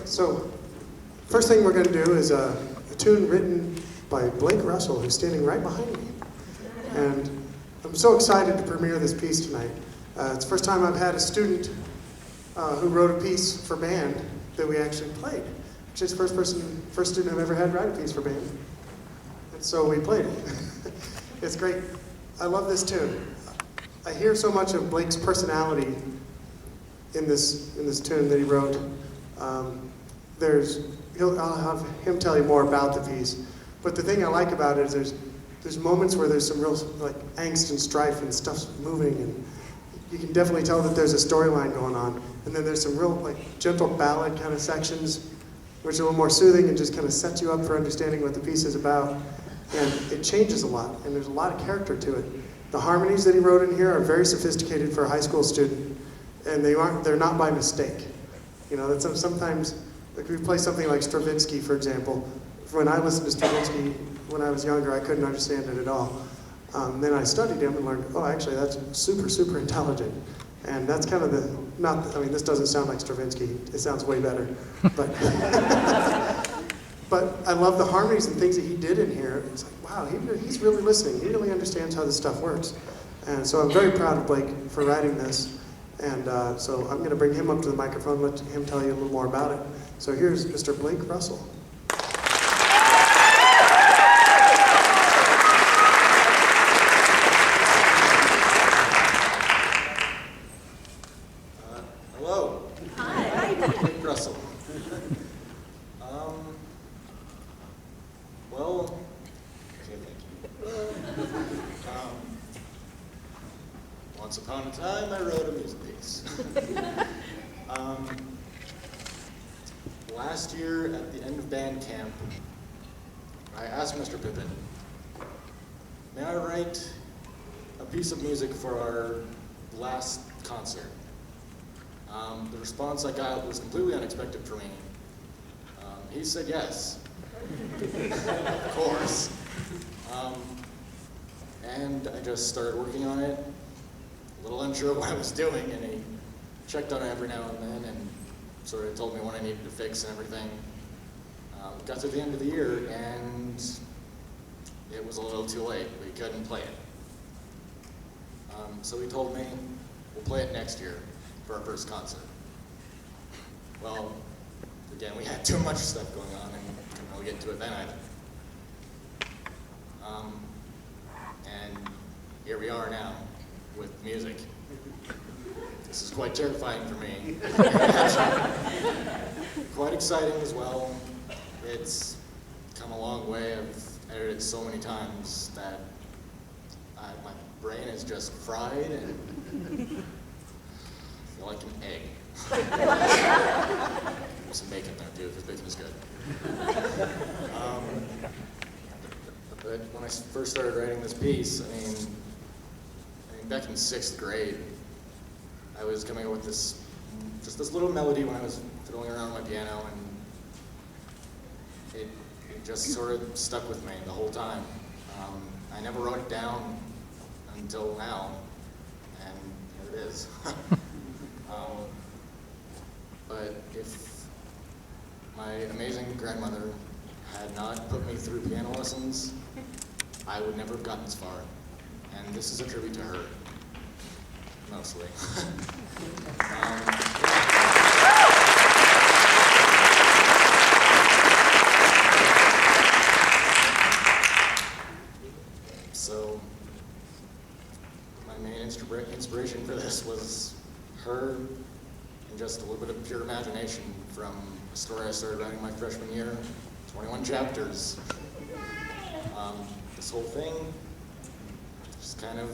So, first thing we're going to do is a tune written by Blake Russell, who's standing right behind me. And I'm so excited to premiere this piece tonight. It's the first time I've had a student who wrote a piece for band that we actually played. She's the first student I've ever had write a piece for band. And so we played it. It's great. I love this tune. I hear so much of Blake's personality in this tune that he wrote. I'll have him tell you more about the piece. But the thing I like about it is there's moments where there's some real like angst and strife and stuff's moving, and you can definitely tell that there's a storyline going on. And then there's some real like gentle ballad kind of sections, which are a little more soothing and just kind of sets you up for understanding what the piece is about. And it changes a lot, and there's a lot of character to it. The harmonies that he wrote in here are very sophisticated for a high school student, and they're not by mistake. You know, that sometimes, like we play something like Stravinsky, for example. When I listened to Stravinsky when I was younger, I couldn't understand it at all. Then I studied him and learned, oh, actually, that's super, super intelligent. And that's kind of this doesn't sound like Stravinsky. It sounds way better. But, but I love the harmonies and things that he did in here. It's like, wow, he's really listening. He really understands how this stuff works. And so I'm very proud of Blake for writing this. And so I'm going to bring him up to the microphone, let him tell you a little more about it. So here's Mr. Blake Russell. Hello. Hi. Blake Russell. Well, okay, thank you. Once upon a time, I wrote a music piece. Last year, at the end of band camp, I asked Mr. Pippin, may I write a piece of music for our last concert? The response I got was completely unexpected for me. He said yes. Of course. And I just started working on it, a little unsure what I was doing, and he checked on it every now and then and sort of told me what I needed to fix and everything. Got to the end of the year, and it was a little too late. We couldn't play it. So he told me, we'll play it next year for our first concert. Well, again, we had too much stuff going on and couldn't really get into it then either. And here we are now with music. This is quite terrifying for me. Quite exciting as well. It's come a long way. I've edited so many times that my brain is just fried and I feel like an egg. There's some bacon there too, because bacon is good. But when I first started writing this piece, I mean back in 6th grade, I was coming up with this little melody when I was fiddling around on my piano, and it just sort of stuck with me the whole time. I never wrote it down until now, and here it is. But if my amazing grandmother had not put me through piano lessons, I would never have gotten this far. And this is a tribute to her, mostly. So, my main inspiration for this was her and just a little bit of pure imagination from a story I started writing my freshman year, 21 chapters. This whole thing, just kind of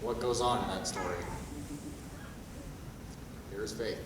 what goes on in that story. Here's faith.